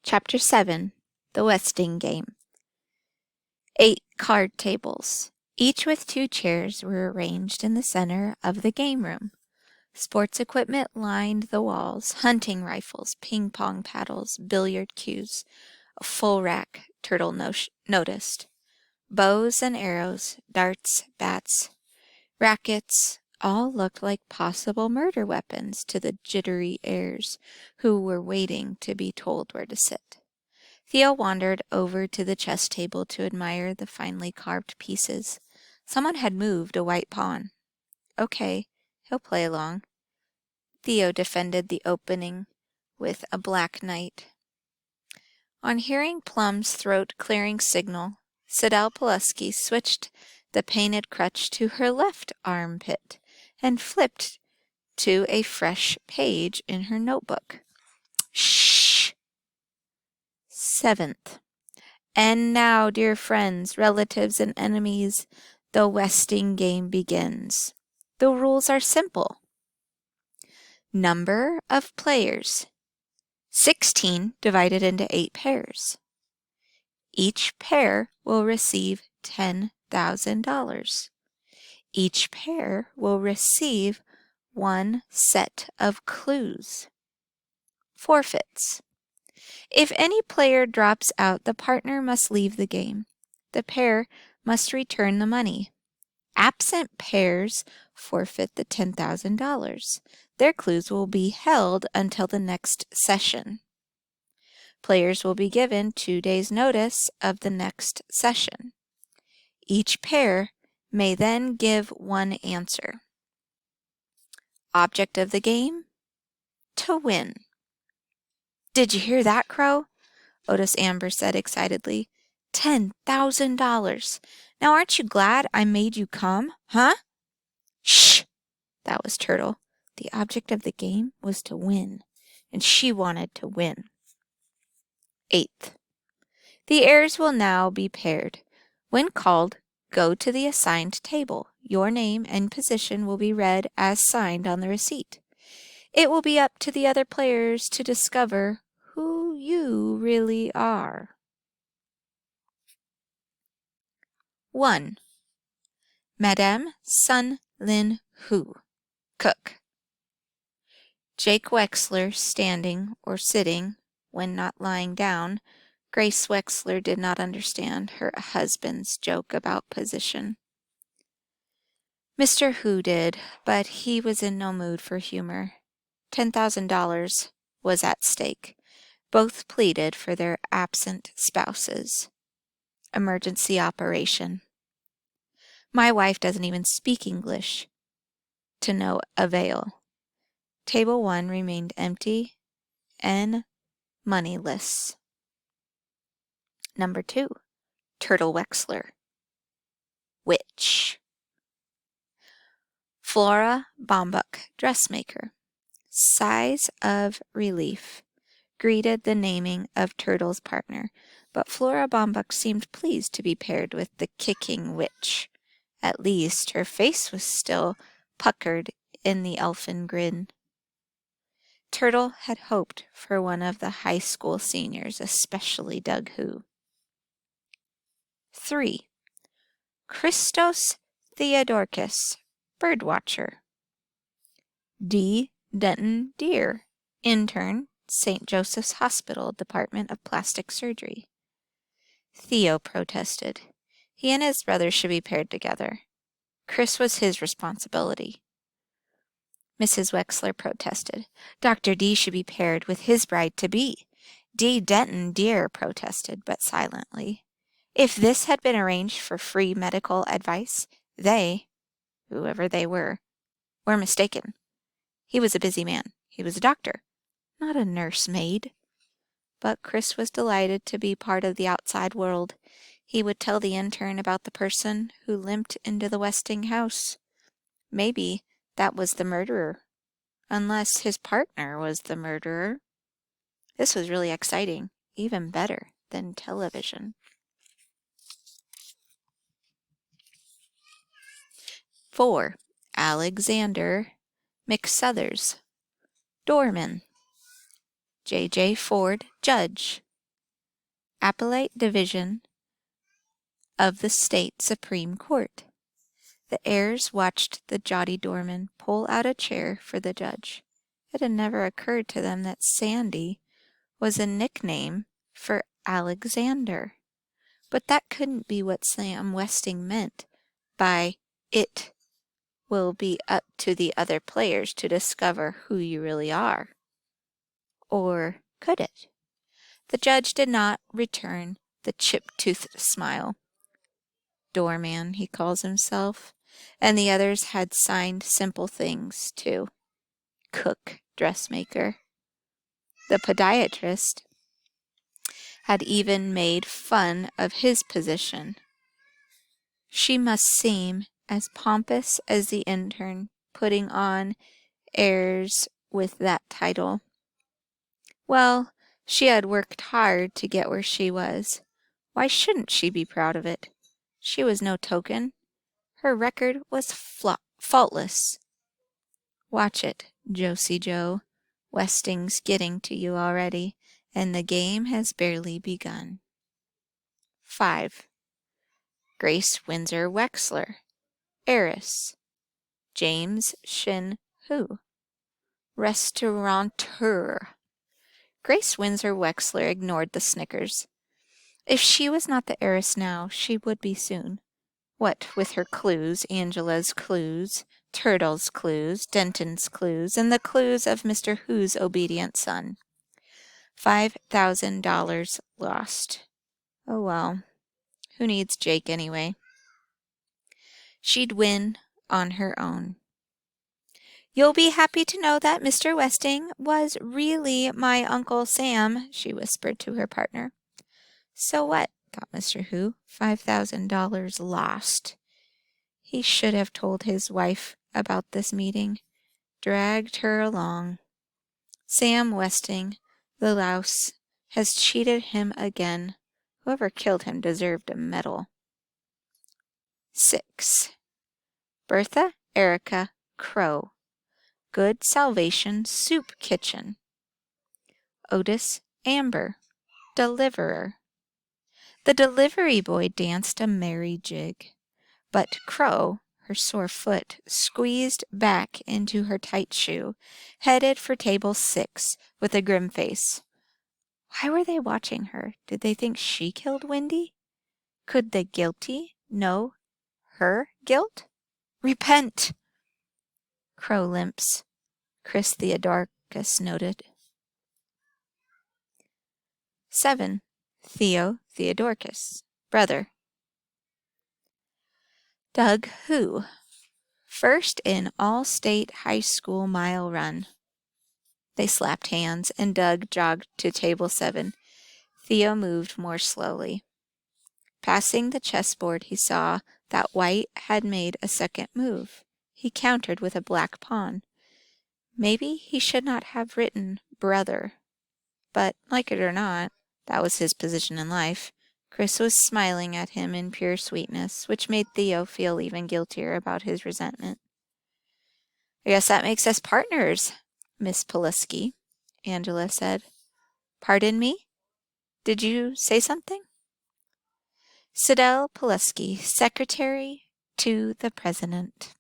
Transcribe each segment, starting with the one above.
Chapter 7 The Westing Game 8 card tables, each with 2 chairs, were arranged in the center of the game room. Sports equipment lined the walls: hunting rifles, ping-pong paddles, billiard cues. A full rack, Turtle noticed. Bows and arrows, darts, bats, rackets, all looked like possible murder weapons to the jittery heirs who were waiting to be told where to sit. Theo wandered over to the chess table to admire the finely carved pieces. Someone had moved a white pawn. Okay, he'll play along. Theo defended the opening with a black knight. On hearing Plum's throat-clearing signal, Sidel Pulaski switched the painted crutch to her left armpit and flipped to a fresh page in her notebook. Shh! 7th. And now, dear friends, relatives, and enemies, the Westing game begins. The rules are simple. Number of players: 16 divided into 8 pairs. Each pair will receive $10,000. Each pair will receive 1 set of clues. Forfeits: if any player drops out, the partner must leave the game. The pair must return the money. Absent pairs forfeit the $10,000. Their clues will be held until the next session. Players will be given 2 days' notice of the next session. Each pair may then give 1 answer. Object of the game: to win. Did you hear that, Crow? Otis Amber said excitedly. $10,000. Now aren't you glad I made you come, huh? Shh! That was Turtle. The object of the game was to win, and she wanted to win. 8th. The heirs will now be paired. When called, go to the assigned table. Your name and position will be read as signed on the receipt. It will be up to the other players to discover who you really are. 1. Madame Sun Lin Hu, cook. Jake Wexler, standing or sitting when not lying down. Grace Wexler did not understand her husband's joke about position. Mr. Hu did, but he was in no mood for humor. $10,000 was at stake. Both pleaded for their absent spouses. Emergency operation. My wife doesn't even speak English. To no avail. Table 1 remained empty and moneyless. Number 2. Turtle Wexler. Witch. Flora Bombuck, dressmaker. Sighs of relief greeted the naming of Turtle's partner, but Flora Bombuck seemed pleased to be paired with the kicking witch. At least her face was still puckered in the elfin grin. Turtle had hoped for one of the high school seniors, especially Doug Hu. 3. Christos Theodorkis, birdwatcher. D. Denton Deer, intern, St. Joseph's Hospital, Department of Plastic Surgery. Theo protested. He and his brother should be paired together. Chris was his responsibility. Mrs. Wexler protested. Dr. D should be paired with his bride-to-be. D. Denton Deer protested, but silently. If this had been arranged for free medical advice, they, whoever they were mistaken. He was a busy man. He was a doctor, not a nursemaid. But Chris was delighted to be part of the outside world. He would tell the intern about the person who limped into the Westing house. Maybe that was the murderer, unless his partner was the murderer. This was really exciting, even better than television. 4. Alexander McSuthers, doorman. J.J. Ford, judge. Appellate Division of the State Supreme Court. The heirs watched the Jotty Dorman pull out a chair for the judge. It had never occurred to them that Sandy was a nickname for Alexander. But that couldn't be what Sam Westing meant by "it will be up to the other players to discover who you really are." Or could it? The judge did not return the chip-toothed smile. Doorman, he calls himself, and the others had signed simple things, too. Cook, dressmaker. The podiatrist had even made fun of his position. She must seem as pompous as the intern putting on airs with that title. Well, she had worked hard to get where she was. Why shouldn't she be proud of it? She was no token. Her record was faultless. Watch it, Josie Joe. Westing's getting to you already, and the game has barely begun. 5. Grace Windsor Wexler, heiress. James Shin Hu, restaurateur. Grace Windsor Wexler ignored the snickers. If she was not the heiress now, she would be soon. What with her clues, Angela's clues, Turtle's clues, Denton's clues, and the clues of Mr. Hu's obedient son. $5,000 lost. Oh well, who needs Jake anyway? She'd win on her own. "You'll be happy to know that Mr. Westing was really my Uncle Sam," she whispered to her partner. So what, thought Mr. Hu, $5,000 lost. He should have told his wife about this meeting, dragged her along. Sam Westing, the louse, has cheated him again. Whoever killed him deserved a medal. 6. Bertha Erica Crow, Good Salvation Soup Kitchen. Otis Amber, deliverer. The delivery boy danced a merry jig, but Crow, her sore foot squeezed back into her tight shoe, headed for table 6 with a grim face. Why were they watching her? Did they think she killed Wendy? Could the guilty know her guilt? Repent! Crow limps, Chris Theodorcus noted. 7. Theo Theodorcus, brother. Doug Hu, first in all-state high school mile run. They slapped hands, and Doug jogged to table 7. Theo moved more slowly. Passing the chessboard, he saw that White had made a second move. He countered with a black pawn. Maybe he should not have written brother, but, like it or not, that was his position in life. Chris was smiling at him in pure sweetness, which made Theo feel even guiltier about his resentment. "I guess that makes us partners, Miss Polisky," Angela said. "Pardon me? Did you say something?" Sidel Polisky, Secretary to the President.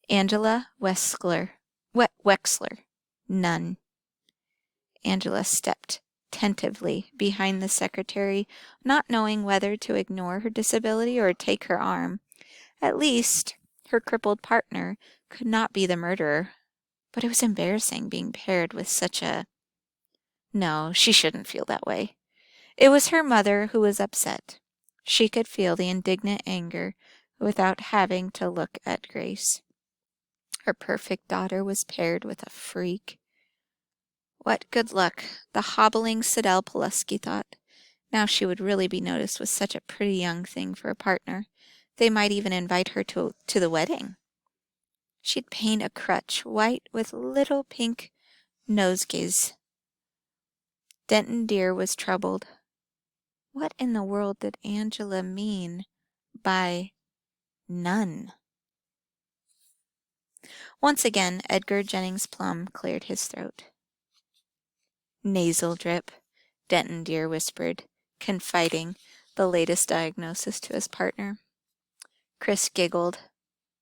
Angela Wexler, none. Angela stepped tentatively behind the secretary, not knowing whether to ignore her disability or take her arm. At least, her crippled partner could not be the murderer. But it was embarrassing being paired with such a... No, she shouldn't feel that way. It was her mother who was upset. She could feel the indignant anger without having to look at Grace. Her perfect daughter was paired with a freak. What good luck, the hobbling Sidel Polisky thought. Now she would really be noticed with such a pretty young thing for a partner. They might even invite her to the wedding. She'd paint a crutch white with little pink nosegays. Denton Deer was troubled. What in the world did Angela mean by none? Once again, Edgar Jennings Plum cleared his throat. "Nasal drip," Denton Deer whispered. confiding the latest diagnosis to his partner. Chris giggled.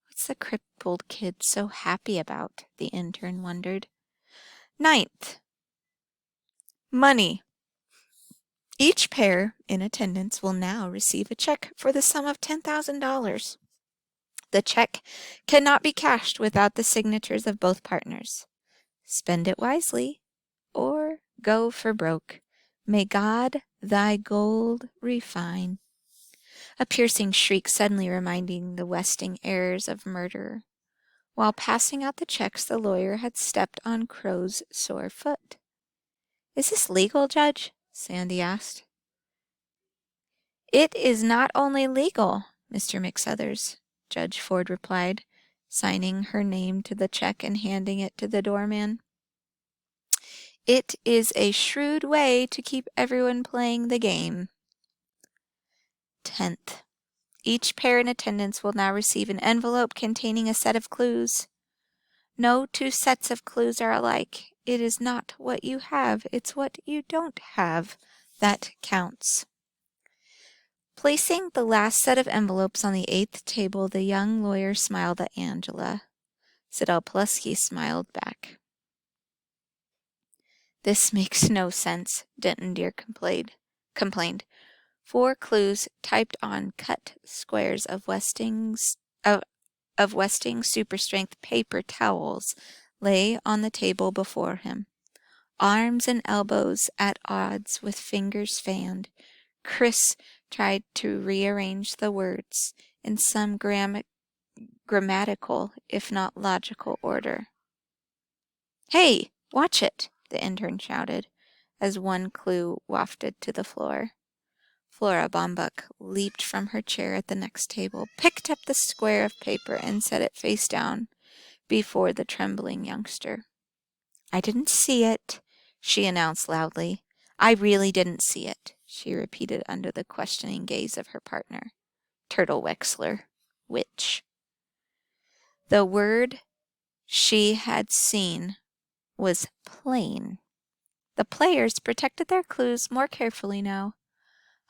What's the crippled kid so happy about? The intern wondered. 9th. Money. Each pair in attendance will now receive a check for the sum of $10,000. The check cannot be cashed without the signatures of both partners. Spend it wisely, or go for broke. May God thy gold refine. A piercing shriek suddenly reminding the Westing heirs of murder. While passing out the checks, the lawyer had stepped on Crow's sore foot. Is this legal, Judge? Sandy asked. It is not only legal, Mr. McSuthers, Judge Ford replied, signing her name to the check and handing it to the doorman. It is a shrewd way to keep everyone playing the game. 10th. Each pair in attendance will now receive an envelope containing a set of clues. No two sets of clues are alike. It is not what you have, it's what you don't have that counts. Placing the last set of envelopes on the 8th table, the young lawyer smiled at Angela. Sidel Pulaski smiled back. This makes no sense, Denton Deer complained. 4 clues typed on cut squares of Westing super strength paper towels lay on the table before him. Arms and elbows at odds with fingers fanned, Chris tried to rearrange the words in some grammatical, if not logical, order. Hey, watch it, the intern shouted, as one clue wafted to the floor. Flora Baumbach leaped from her chair at the next table, picked up the square of paper, and set it face down before the trembling youngster. I didn't see it, she announced loudly. I really didn't see it, she repeated under the questioning gaze of her partner. Turtle Wexler. Which? The word she had seen was plain. The players protected their clues more carefully now.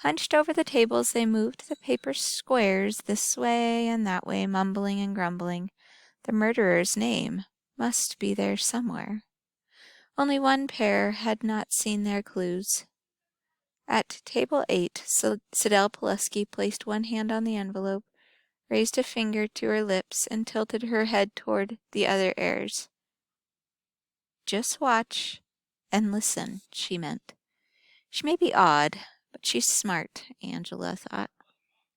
Hunched over the tables, they moved the paper squares this way and that way, mumbling and grumbling. The murderer's name must be there somewhere. Only one pair had not seen their clues. At table 8, Sidel Pulaski placed one hand on the envelope, raised a finger to her lips, and tilted her head toward the other heirs. Just watch and listen, she meant. She may be odd, but she's smart, Angela thought.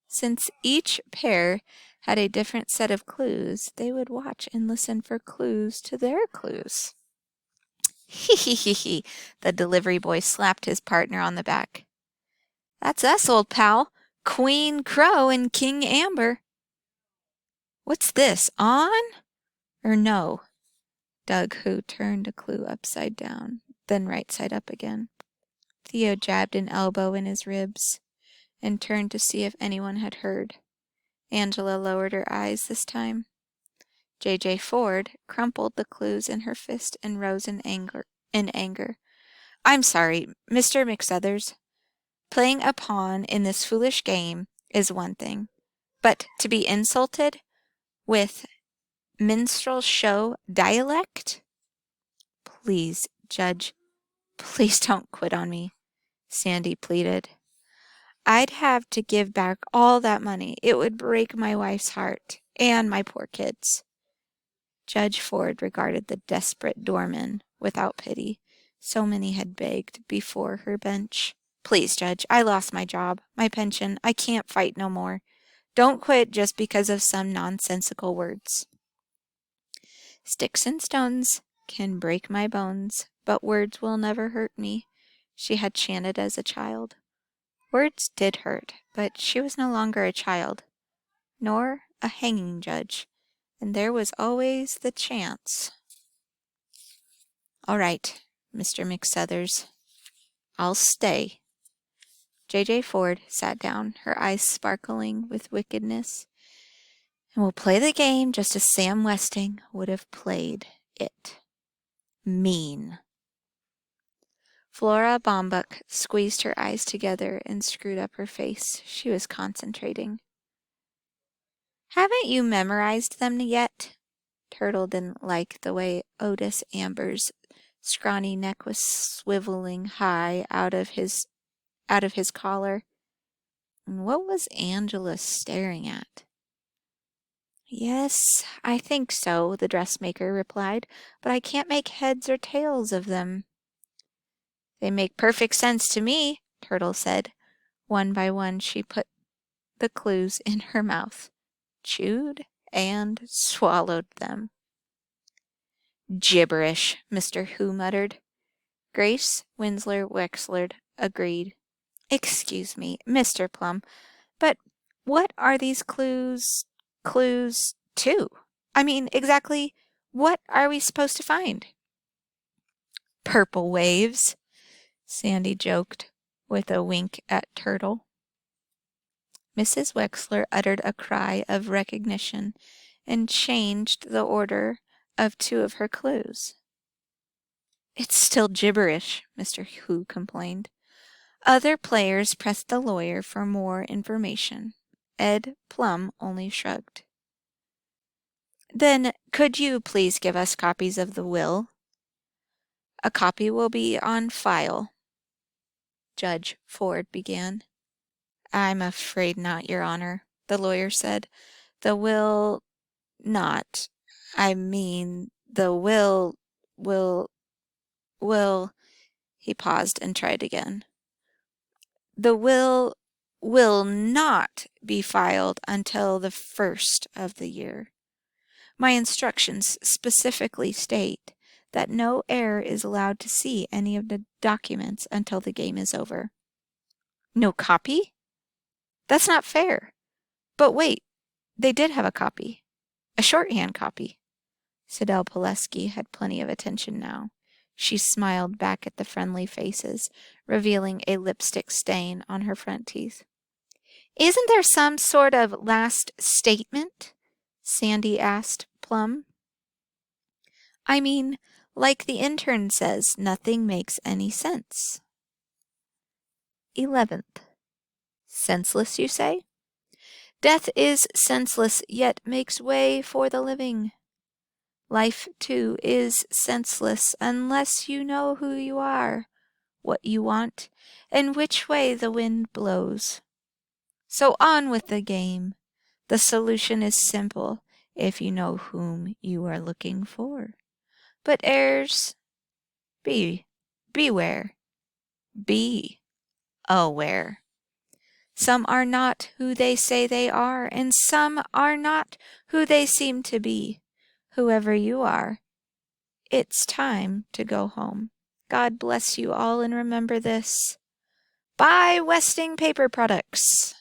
Since each pair had a different set of clues, they would watch and listen for clues to their clues. Hee hee hee hee, the delivery boy slapped his partner on the back. That's us, old pal. Queen Crow and King Amber. What's this, on? Or no? Doug, who turned a clue upside down, then right side up again. Theo jabbed an elbow in his ribs and turned to see if anyone had heard. Angela lowered her eyes this time. J.J. Ford crumpled the clues in her fist and rose in anger. I'm sorry, Mr. McSuthers. Playing a pawn in this foolish game is one thing, but to be insulted with minstrel show dialect? Please, Judge, please don't quit on me, Sandy pleaded. I'd have to give back all that money. It would break my wife's heart and my poor kids. Judge Ford regarded the desperate doorman without pity. So many had begged before her bench. Please, Judge, I lost my job, my pension. I can't fight no more. Don't quit just because of some nonsensical words. Sticks and stones can break my bones, but words will never hurt me, she had chanted as a child. Words did hurt, but she was no longer a child, nor a hanging judge, and there was always the chance. All right, Mr. McSuthers, I'll stay. J.J. Ford sat down, her eyes sparkling with wickedness. And we'll play the game just as Sam Westing would have played it. Mean. Flora Baumbach squeezed her eyes together and screwed up her face. She was concentrating. Haven't you memorized them yet? Turtle didn't like the way Otis Amber's scrawny neck was swiveling high out of his collar. And what was Angela staring at? Yes, I think so, the dressmaker replied, but I can't make heads or tails of them. They make perfect sense to me, Turtle said. One by one she put the clues in her mouth, chewed, and swallowed them. Gibberish, Mr. Who muttered. Grace Winslow Wexler agreed. Excuse me, Mr. Plum, but what are these clues to? I mean, exactly what are we supposed to find? Purple waves, Sandy joked, with a wink at Turtle. Mrs. Wexler uttered a cry of recognition and changed the order of two of her clues. It's still gibberish, Mr. Who complained. Other players pressed the lawyer for more information. Ed Plum only shrugged. Then could you please give us copies of the will? A copy will be on file, Judge Ford began. I'm afraid not, Your Honor, the lawyer said. The will not. I mean, the will. He paused and tried again. The will not be filed until the first of the year. My instructions specifically state that no heir is allowed to see any of the documents until the game is over. No copy? That's not fair. But wait, they did have a copy. A shorthand copy. Sidel Pileski had plenty of attention now. She smiled back at the friendly faces, revealing a lipstick stain on her front teeth. Isn't there some sort of last statement? Sandy asked Plum. I mean, like the intern says, nothing makes any sense. 11th. Senseless, you say? Death is senseless, yet makes way for the living. Life, too, is senseless unless you know who you are, what you want, and which way the wind blows. So on with the game. The solution is simple if you know whom you are looking for. But heirs, beware, be aware. Some are not who they say they are, and some are not who they seem to be. Whoever you are, it's time to go home. God bless you all, and remember this. Buy Westing Paper Products.